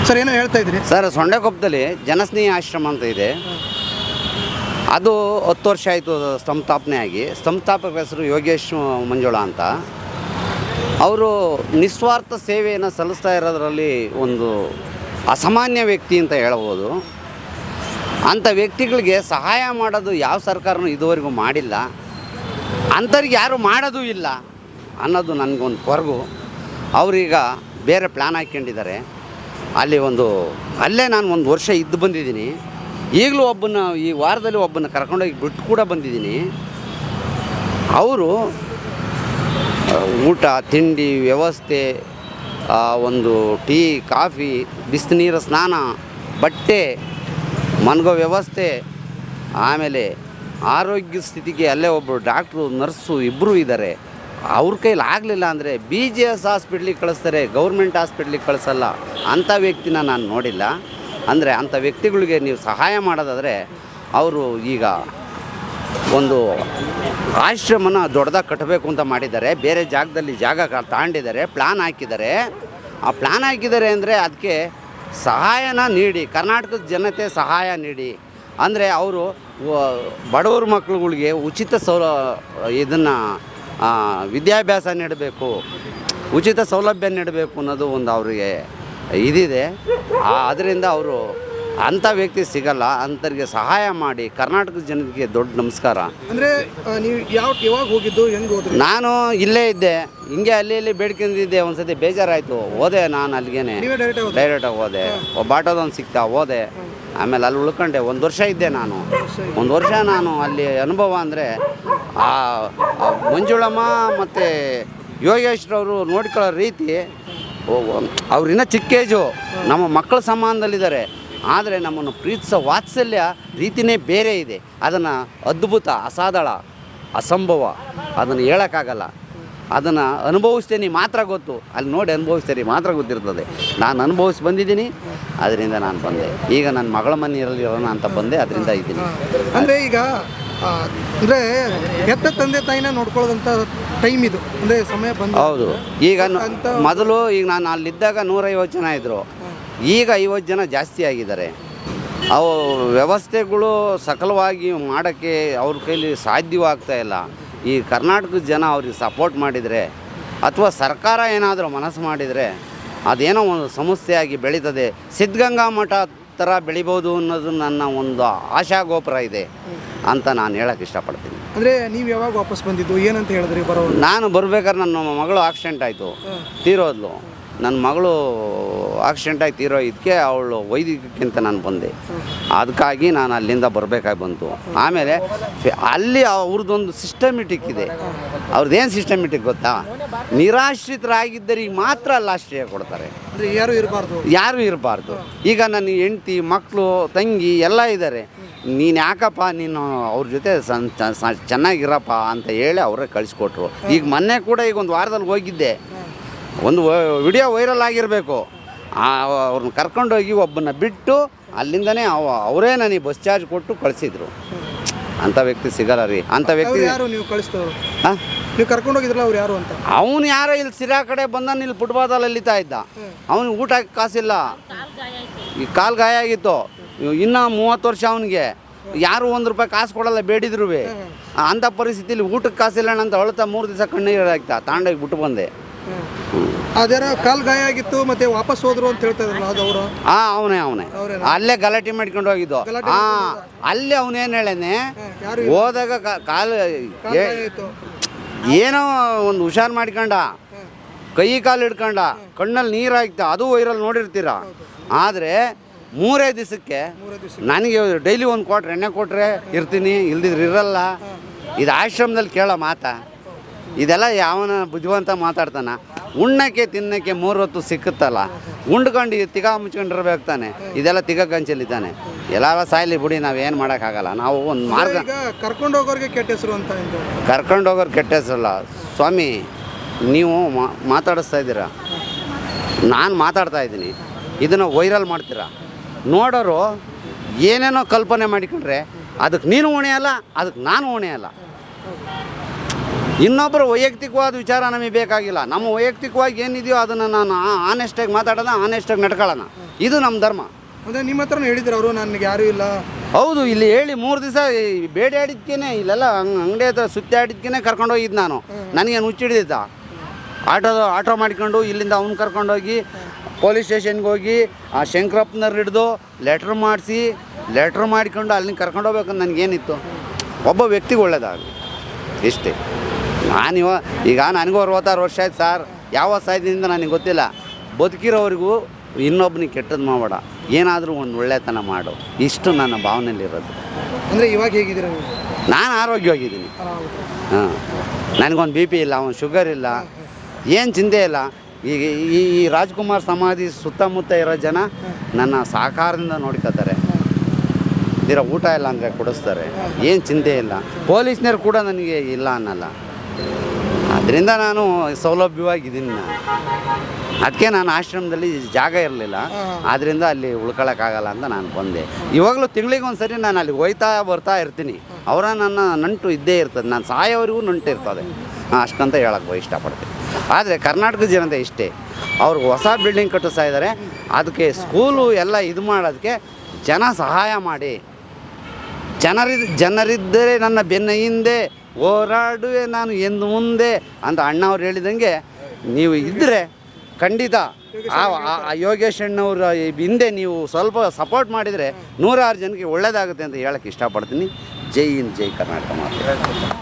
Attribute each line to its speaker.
Speaker 1: Sir ಏನೋ ಹೇಳ್ತಾ ಇದ್ರಿ
Speaker 2: ಸರ್, ಸೊಂಡೆಕೊಪ್ಪದಲ್ಲಿ ಜನಸ್ನೇಹಿ ಆಶ್ರಮ ಅಂತ ಇದೆ. ಅದು 10 ವರ್ಷ ಆಯಿತು ಸಂಸ್ಥಾಪನೆ ಆಗಿ. ಸಂಸ್ಥಾಪಕ ಹೆಸರು ಯೋಗೇಶ್ ಮಂಜುಳಾ ಅಂತ. ಅವರು ನಿಸ್ವಾರ್ಥ ಸೇವೆಯನ್ನು ಸಲ್ಲಿಸ್ತಾ ಇರೋದರಲ್ಲಿ ಒಂದು ಅಸಾಮಾನ್ಯ ವ್ಯಕ್ತಿ ಅಂತ ಹೇಳ್ಬೋದು. ಅಂಥ ವ್ಯಕ್ತಿಗಳಿಗೆ ಸಹಾಯ ಮಾಡೋದು ಯಾವ ಸರ್ಕಾರನೂ ಇದುವರೆಗೂ ಮಾಡಿಲ್ಲ, ಅಂಥವ್ರಿಗೆ ಯಾರು ಮಾಡೋದೂ ಇಲ್ಲ ಅನ್ನೋದು ನನಗೊಂದು ಕೊರಗು. ಅವರೀಗ ಬೇರೆ ಪ್ಲ್ಯಾನ್ ಹಾಕ್ಕೊಂಡಿದ್ದಾರೆ. ಅಲ್ಲೇ ನಾನು 1 ವರ್ಷ ಇದ್ದು ಬಂದಿದ್ದೀನಿ. ಈಗಲೂ ಈ ವಾರದಲ್ಲಿ ಒಬ್ಬನ ಕರ್ಕೊಂಡೋಗಿ ಬಿಟ್ಟು ಕೂಡ ಬಂದಿದ್ದೀನಿ. ಅವರು ಊಟ ತಿಂಡಿ ವ್ಯವಸ್ಥೆ, ಒಂದು ಟೀ ಕಾಫಿ, ಬಿಸಿನೀರು ಸ್ನಾನ, ಬಟ್ಟೆ, ಮನ್ಗೋ ವ್ಯವಸ್ಥೆ, ಆಮೇಲೆ ಆರೋಗ್ಯ ಸ್ಥಿತಿಗೆ ಅಲ್ಲೇ ಒಬ್ಬರು ಡಾಕ್ಟ್ರು ನರ್ಸು ಇಬ್ಬರು ಇದ್ದಾರೆ. ಅವ್ರ ಕೈಲಿ ಆಗಲಿಲ್ಲ ಅಂದರೆ BGS ಹಾಸ್ಪಿಟ್ಲಿಗೆ ಕಳಿಸ್ತಾರೆ, ಗೌರ್ಮೆಂಟ್ ಹಾಸ್ಪಿಟ್ಲಿಗೆ ಕಳಿಸಲ್ಲ. ಅಂಥ ವ್ಯಕ್ತಿನ ನಾನು ನೋಡಿಲ್ಲ. ಅಂದರೆ ಅಂಥ ವ್ಯಕ್ತಿಗಳಿಗೆ ನೀವು ಸಹಾಯ ಮಾಡೋದಾದರೆ ಅವರು ಈಗ ಒಂದು ಆಶ್ರಮನ ದೊಡ್ಡದಾಗಿ ಕಟ್ಟಬೇಕು ಅಂತ ಮಾಡಿದ್ದಾರೆ. ಬೇರೆ ಜಾಗದಲ್ಲಿ ಜಾಗ ತಗೊಂಡಿದ್ದಾರೆ, ಪ್ಲ್ಯಾನ್ ಹಾಕಿದ್ದಾರೆ. ಆ ಪ್ಲ್ಯಾನ್ ಹಾಕಿದ್ದಾರೆ ಅಂದರೆ ಅದಕ್ಕೆ ಸಹಾಯನ ನೀಡಿ, ಕರ್ನಾಟಕದ ಜನತೆ ಸಹಾಯ ನೀಡಿ. ಅಂದರೆ ಅವರು ಬಡವ್ರ ಮಕ್ಕಳುಗಳಿಗೆ ಉಚಿತ ಇದನ್ನು ವಿದ್ಯಾಭ್ಯಾಸ ನೀಡಬೇಕು, ಉಚಿತ ಸೌಲಭ್ಯ ನೀಡಬೇಕು ಅನ್ನೋದು ಒಂದು ಅವರಿಗೆ ಇದಿದೆ. ಅದರಿಂದ ಅವರು ಅಂಥ ವ್ಯಕ್ತಿ ಸಿಗಲ್ಲ. ಅಂಥವ್ರಿಗೆ ಸಹಾಯ ಮಾಡಿ ಕರ್ನಾಟಕದ ಜನತೆಗೆ ದೊಡ್ಡ ನಮಸ್ಕಾರ.
Speaker 1: ಅಂದರೆ ನೀವು ಯಾವಾಗ ಹೋಗಿದ್ದು, ಹೆಂಗೆ ಹೋದ್ರಿ?
Speaker 2: ನಾನು ಇಲ್ಲೇ ಇದ್ದೆ, ಹಿಂಗೆ ಅಲ್ಲಿ ಬೇಡ್ಕೊಂಡಿದ್ದೆ. ಒಂದು ಸತಿ ಬೇಜಾರಾಯಿತು, ಹೋದೆ ನಾನು ಅಲ್ಲಿಗೇನೆ, ಡೈರೆಕ್ಟಾಗಿ ಹೋದೆ. ಒಬ್ಬ ಆಟೋದೊಂದು ಸಿಗ್ತಾ ಹೋದೆ. ಆಮೇಲೆ ಅಲ್ಲಿ ಉಳ್ಕೊಂಡೆ. 1 ವರ್ಷ ಇದ್ದೆ ನಾನು. 1 ವರ್ಷ ನಾನು ಅಲ್ಲಿ ಅನುಭವ ಅಂದರೆ ಆ ಮಂಜುಳಮ್ಮ ಮತ್ತು ಯೋಗೇಶ್ರವರು ನೋಡ್ಕೊಳ್ಳೋ ರೀತಿ, ಅವ್ರಿನ್ನ ಚಿಕ್ಕ ಏಜು, ನಮ್ಮ ಮಕ್ಕಳ ಸಮಾನದಲ್ಲಿದ್ದಾರೆ. ಆದರೆ ನಮ್ಮನ್ನು ಪ್ರೀತಿಸೋ ವಾತ್ಸಲ್ಯ ರೀತಿಯೇ ಬೇರೆ ಇದೆ. ಅದನ್ನು ಅದ್ಭುತ, ಅಸಾಧಾರಣ, ಅಸಂಭವ, ಅದನ್ನು ಹೇಳೋಕ್ಕಾಗಲ್ಲ. ಅದನ್ನು ಅನುಭವಿಸ್ತೇನೆ ಮಾತ್ರ ಗೊತ್ತು. ಅಲ್ಲಿ ನೋಡಿ ಅನುಭವಿಸ್ತೇನೆ ಮಾತ್ರ ಗೊತ್ತಿರ್ತದೆ. ನಾನು ಅನುಭವಿಸಿ ಬಂದಿದ್ದೀನಿ, ಅದರಿಂದ ನಾನು ಬಂದೆ. ಈಗ ನನ್ನ ಮಗಳ ಮನೆಯಲ್ಲಿರೋಣ ಅಂತ ಬಂದೆ, ಅದರಿಂದ ಇದ್ದೀನಿ.
Speaker 1: ಅಂದರೆ ಈಗ ಅಂದರೆ ಹೆತ್ತ ತಂದೆ ತಾಯಿನ ನೋಡ್ಕೊಳ್ಳೋದಂಥ ಟೈಮ್ ಇದು, ಅಂದರೆ ಸಮಯ ಬಂದು.
Speaker 2: ಹೌದು. ಈಗ ಮೊದಲು ನಾನು ಅಲ್ಲಿದ್ದಾಗ 150 ಜನ ಇದ್ದರು, ಈಗ 50 ಜನ ಜಾಸ್ತಿ ಆಗಿದ್ದಾರೆ. ಅವು ವ್ಯವಸ್ಥೆಗಳು ಸಕಲವಾಗಿ ಮಾಡೋಕ್ಕೆ ಅವ್ರ ಕೈಲಿ ಸಾಧ್ಯವಾಗ್ತಾ ಇಲ್ಲ. ಈ ಕರ್ನಾಟಕದ ಜನ ಅವ್ರಿಗೆ ಸಪೋರ್ಟ್ ಮಾಡಿದರೆ, ಅಥವಾ ಸರ್ಕಾರ ಏನಾದರೂ ಮನಸ್ಸು ಮಾಡಿದರೆ ಅದೇನೋ ಒಂದು ಸಂಸ್ಥೆಯಾಗಿ ಬೆಳೀತದೆ. ಸಿದ್ಧಗಂಗಾ ಮಠ ಥರ ಬೆಳಿಬೋದು ಅನ್ನೋದು ನನ್ನ ಒಂದು ಆಶಾಗೋಪುರ ಇದೆ ಅಂತ ನಾನು ಹೇಳೋಕ್ಕೆ ಇಷ್ಟಪಡ್ತೀನಿ.
Speaker 1: ಅಂದರೆ ನೀವು ಯಾವಾಗ ವಾಪಸ್ ಬಂದಿದ್ದು, ಏನಂತ ಹೇಳಿದ್ರಿ ಬರೋ?
Speaker 2: ನಾನು ಬರ್ಬೇಕಾದ್ರೆ ನನ್ನ ಮಗಳು ಆಕ್ಸಿಡೆಂಟ್ ಆಯಿತು, ತೀರೋದ್ಲು. ನನ್ನ ಮಗಳು ಆಕ್ಸಿಡೆಂಟ್ ಆಗಿ ತೀರೋ ಇದಕ್ಕೆ ಅವಳು ವೈದ್ಯಕಕ್ಕಿಂತ ನಾನು ಬಂದೆ. ಅದಕ್ಕಾಗಿ ನಾನು ಅಲ್ಲಿಂದ ಬರಬೇಕಾಗಿ ಬಂತು. ಆಮೇಲೆ ಅಲ್ಲಿ ಅವ್ರದ್ದೊಂದು ಸಿಸ್ಟಮೆಟಿಕ್ ಇದೆ. ಅವ್ರದ್ದೇನು ಸಿಸ್ಟಮೆಟಿಕ್ ಗೊತ್ತಾ? ನಿರಾಶ್ರಿತರಾಗಿದ್ದರಿಗೆ ಮಾತ್ರ ಅಲ್ಲಿ ಆಶ್ರಯ ಕೊಡ್ತಾರೆ, ಯಾರೂ ಇರಬಾರ್ದು. ಈಗ ನನ್ನ ಹೆಂಡ್ತಿ, ಮಕ್ಕಳು, ತಂಗಿ ಎಲ್ಲ ಇದ್ದಾರೆ. ನೀನು ಯಾಕಪ್ಪ ನೀನು ಅವ್ರ ಜೊತೆ ಚೆನ್ನಾಗಿರಪ್ಪ ಅಂತ ಹೇಳಿ ಅವರೇ ಕಳಿಸ್ಕೊಟ್ರು. ಈಗ ಮೊನ್ನೆ ಕೂಡ ಈಗ 1 ವಾರದಲ್ಲಿ ಹೋಗಿದ್ದೆ. ಒಂದು ವಿಡಿಯೋ ವೈರಲ್ ಆಗಿರಬೇಕು. ಅವ್ರನ್ನ ಕರ್ಕೊಂಡೋಗಿ ಒಬ್ಬನ ಬಿಟ್ಟು ಅಲ್ಲಿಂದನೇ ಅವರೇ ನನಗೆ ಬಸ್ ಚಾರ್ಜ್ ಕೊಟ್ಟು ಕಳಿಸಿದ್ರು. ಅಂಥ ವ್ಯಕ್ತಿ ಸಿಗಲ್ಲ ರೀ. ಅಂಥ ವ್ಯಕ್ತಿ
Speaker 1: ನೀವು ಕಳಿಸ್ತವ್ರು? ಹಾಂ, ನೀವು ಕರ್ಕೊಂಡೋಗಿದ್ರಲ್ಲ, ಅವ್ರು ಯಾರು ಅಂತ?
Speaker 2: ಅವನು ಯಾರೋ ಇಲ್ಲಿ ಸಿರಾ ಕಡೆ ಬಂದ ಇಲ್ಲಿ ಫುಟ್ಪಾತಲ್ಲಿ ಅಲ್ಲಿತಾ ಇದ್ದ. ಅವನು ಊಟಕ್ಕೆ ಕಾಸಿಲ್ಲ, ಈ ಕಾಲು ಗಾಯ ಆಗಿತ್ತು. ಇನ್ನೂ 30 ವರ್ಷ ಅವನಿಗೆ ಯಾರು 1 ರೂಪಾಯಿ ಕಾಸು ಕೊಡಲ್ಲ ಬೇಡಿದ್ರು. ಅಂಥ ಪರಿಸ್ಥಿತಿಲಿ ಊಟಕ್ಕೆ ಕಾಸಿಲ್ಲ ಅಂತ ಅಳ್ತಾ 3 ದಿವಸ ಕಣ್ಣೀರು ಆಗ್ತಾ ತಾಂಡೋಗಿ ಬಿಟ್ಟು ಬಂದೆ.
Speaker 1: ಅದೇನೋ ಕಾಲು ಗಾಯ ಆಗಿತ್ತು ಮತ್ತೆ ವಾಪಸ್ ಹೋದ್ರು ಅಂತ ಹೇಳ್ತಾ ಇದ್ರಲ್ಲ, ಅದು ಅವರು?
Speaker 2: ಅವನೇ ಅಲ್ಲೇ ಗಲಾಟೆ ಮಾಡ್ಕೊಂಡು ಹೋಗಿದ್ದು. ಅಲ್ಲೇ ಅವನೇನು ಹೇಳೇನೆ, ಹೋದಾಗ ಕಾಲು ಏನೋ ಒಂದು ಹುಷಾರು ಮಾಡ್ಕೊಂಡ, ಕೈ ಕಾಲು ಹಿಡ್ಕೊಂಡ, ಕಣ್ಣಲ್ಲಿ ನೀರು ಹಾಕ್ತಾ. ಅದು ವೈರಲ್ ನೋಡಿರ್ತೀರ. ಆದರೆ 3 ದಿವಸಕ್ಕೆ ನನಗೆ ಡೈಲಿ 1 ಕ್ವಾಟ್ರ್ ಎಣ್ಣೆ ಕೊಟ್ಟರೆ ಇರ್ತೀನಿ, ಇಲ್ದಿದ್ರೆ ಇರಲ್ಲ. ಇದು ಆಶ್ರಮದಲ್ಲಿ ಕೇಳೋ ಮಾತಾ? ಇದೆಲ್ಲ ಯಾವನ ಬುದ್ಧಿವಂತ ಮಾತಾಡ್ತಾನೆ? ಉಣ್ಣಕ್ಕೆ ತಿನ್ನಕ್ಕೆ 3 ಹೊತ್ತು ಸಿಕ್ಕುತ್ತಲ್ಲ, ಉಂಡ್ಕೊಂಡು ತಿಗ ಮುಚ್ಕೊಂಡಿರ್ಬೇಕು ತಾನೆ. ಇದೆಲ್ಲ ತಿಗ ಕಂಚಲಿದ್ದಾನೆ. ಎಲ್ಲಾರ ಸಾಯ್ಲಿ ಬಿಡಿ, ನಾವೇನು ಮಾಡೋಕ್ಕಾಗಲ್ಲ. ನಾವು ಒಂದು ಮಾರ್ಗ.
Speaker 1: ಕರ್ಕೊಂಡು ಹೋಗೋರಿಗೆ ಕೆಟ್ಟ ಹೆಸರು ಅಂತ.
Speaker 2: ಕರ್ಕೊಂಡು ಹೋಗೋರು ಕೆಟ್ಟ ಹೆಸರಲ್ಲ ಸ್ವಾಮಿ. ನೀವು ಮಾತಾಡಿಸ್ತಾ ಇದ್ದೀರಾ, ನಾನು ಮಾತಾಡ್ತಾ ಇದ್ದೀನಿ, ಇದನ್ನು ವೈರಲ್ ಮಾಡ್ತೀರಾ. ನೋಡೋರು ಏನೇನೋ ಕಲ್ಪನೆ ಮಾಡಿಕೊಂಡ್ರೆ ಅದಕ್ಕೆ ನೀನು ಹೊಣೆ ಅಲ್ಲ, ಅದಕ್ಕೆ ನಾನು ಹೊಣೆ ಅಲ್ಲ. ಇನ್ನೊಬ್ಬರು ವೈಯಕ್ತಿಕವಾದ ವಿಚಾರ ನಮಗೆ ಬೇಕಾಗಿಲ್ಲ. ನಮ್ಮ ವೈಯಕ್ತಿಕವಾಗಿ ಏನಿದೆಯೋ ಅದನ್ನು ನಾನು ಆನೆಸ್ಟಾಗಿ ಮಾತಾಡೋಣ, ಆನೆಸ್ಟಾಗಿ ನಡ್ಕೊಳ್ಳೋಣ. ಇದು ನಮ್ಮ ಧರ್ಮ.
Speaker 1: ಅಂದರೆ ನಿಮ್ಮ ಹತ್ರನೂ ಹೇಳಿದ್ರು ಅವರು, ನನಗೆ ಯಾರೂ ಇಲ್ಲ.
Speaker 2: ಹೌದು, ಇಲ್ಲಿ ಹೇಳಿ 3 ದಿವಸ ಬೇಡಿ ಆಡಿದ್ಕೇನೆ, ಇಲ್ಲೆಲ್ಲ ಅಂಗಡಿ ಹತ್ರ ಸುತ್ತಿ ಆಡಿದ್ಕೇನೆ ಕರ್ಕೊಂಡೋಗಿದ್ದು ನಾನು. ನನಗೇನು ಹುಚ್ಚಿಡಿದಿದ್ದ? ಆಟೋ ಮಾಡ್ಕೊಂಡು ಇಲ್ಲಿಂದ ಅವ್ನು ಕರ್ಕೊಂಡೋಗಿ ಪೊಲೀಸ್ ಸ್ಟೇಷನ್ಗೆ ಹೋಗಿ ಆ ಶಂಕರಪ್ಪನವ್ರು ಹಿಡಿದು ಲೆಟ್ರ್ ಮಾಡಿಕೊಂಡು ಅಲ್ಲಿಂದ ಕರ್ಕೊಂಡೋಗ್ಬೇಕಂತ ನನಗೇನಿತ್ತು? ಒಬ್ಬ ವ್ಯಕ್ತಿಗೆ ಒಳ್ಳೇದಾಗಲಿ ಇಷ್ಟೇ. ಈಗ ನನಗೂ 66 ವರ್ಷ ಆಯ್ತು ಸರ್. ಯಾವ ಸಾಯ್ದಿಂದ ನನಗೆ ಗೊತ್ತಿಲ್ಲ. ಬದುಕಿರೋರಿಗೂ ಇನ್ನೊಬ್ಬನಿಗೆ ಕೆಟ್ಟದ್ದು ಮಾಡಬೇಡ, ಏನಾದರೂ ಒಂದು ಒಳ್ಳೆತನ ಮಾಡು, ಇಷ್ಟು ನನ್ನ ಭಾವನೆಯಲ್ಲಿರೋದು.
Speaker 1: ಅಂದರೆ ಇವಾಗ ಹೇಗಿದ್ದೀರ ನೀವು?
Speaker 2: ನಾನು ಆರೋಗ್ಯವಾಗಿದ್ದೀನಿ. ಹಾಂ, ನನಗೊಂದು BP ಇಲ್ಲ, ಒಂದು ಶುಗರ್ ಇಲ್ಲ, ಏನು ಚಿಂತೆ ಇಲ್ಲ. ಈಗ ಈ ರಾಜ್ಕುಮಾರ್ ಸಮಾಧಿ ಸುತ್ತಮುತ್ತ ಇರೋ ಜನ ನನ್ನ ಸಹಕಾರದಿಂದ ನೋಡ್ಕೋತಾರೆ. ಊಟ ಇಲ್ಲ ಅಂದರೆ ಕೊಡಿಸ್ತಾರೆ, ಏನು ಚಿಂತೆ ಇಲ್ಲ. ಪೊಲೀಸ್ನವ್ರು ಕೂಡ ನನಗೆ ಇಲ್ಲ ಅನ್ನಲ್ಲ. ಅದರಿಂದ ನಾನು ಸೌಲಭ್ಯವಾಗಿದ್ದೀನಿ. ಅದಕ್ಕೆ ನಾನು ಆಶ್ರಮದಲ್ಲಿ ಜಾಗ ಇರಲಿಲ್ಲ, ಆದ್ದರಿಂದ ಅಲ್ಲಿ ಉಳ್ಕೊಳ್ಳೋಕ್ಕಾಗಲ್ಲ ಅಂತ ನಾನು ಬಂದೆ. ಇವಾಗಲೂ ತಿಂಗಳಿಗೊಂದು ಸರಿ ನಾನು ಅಲ್ಲಿ ಬರ್ತಾ ಇರ್ತೀನಿ. ಅವರ ನನ್ನ ನಂಟು ಇದ್ದೇ ಇರ್ತದೆ, ನಾನು ಸಾಯೋವರೆಗೂ ನಂಟು ಇರ್ತದೆ. ಅಷ್ಟಂತ ಹೇಳಕ್ಕೆ ಇಷ್ಟಪಡ್ತೀನಿ. ಆದರೆ ಕರ್ನಾಟಕದ ಜನತೆ ಇಷ್ಟೇ, ಅವ್ರಿಗೆ ಹೊಸ ಬಿಲ್ಡಿಂಗ್ ಕಟ್ಟಿಸ್ತಾ ಇದ್ದಾರೆ. ಅದಕ್ಕೆ ಸ್ಕೂಲು ಎಲ್ಲ ಇದು ಮಾಡೋದಕ್ಕೆ ಜನ ಸಹಾಯ ಮಾಡಿ. ಜನರಿದ್ದರೆ ನನ್ನ ಬೆನ್ನ ಹಿಂದೆ ಹೋರಾಡುವೆ ನಾನು ಎಂದು ಮುಂದೆ ಅಂತ ಅಣ್ಣವ್ರು ಹೇಳಿದಂಗೆ ನೀವು ಇದ್ದರೆ ಖಂಡಿತ ಆ ಯೋಗೇಶ್ ಅಣ್ಣವ್ರ ಹಿಂದೆ ನೀವು ಸ್ವಲ್ಪ ಸಪೋರ್ಟ್ ಮಾಡಿದರೆ 106 ಜನಕ್ಕೆ ಒಳ್ಳೆಯದಾಗುತ್ತೆ ಅಂತ ಹೇಳೋಕ್ಕೆ ಇಷ್ಟಪಡ್ತೀನಿ. ಜೈ ಹಿಂದ್, ಜೈ ಕರ್ನಾಟಕ ಮಾತ್ರ.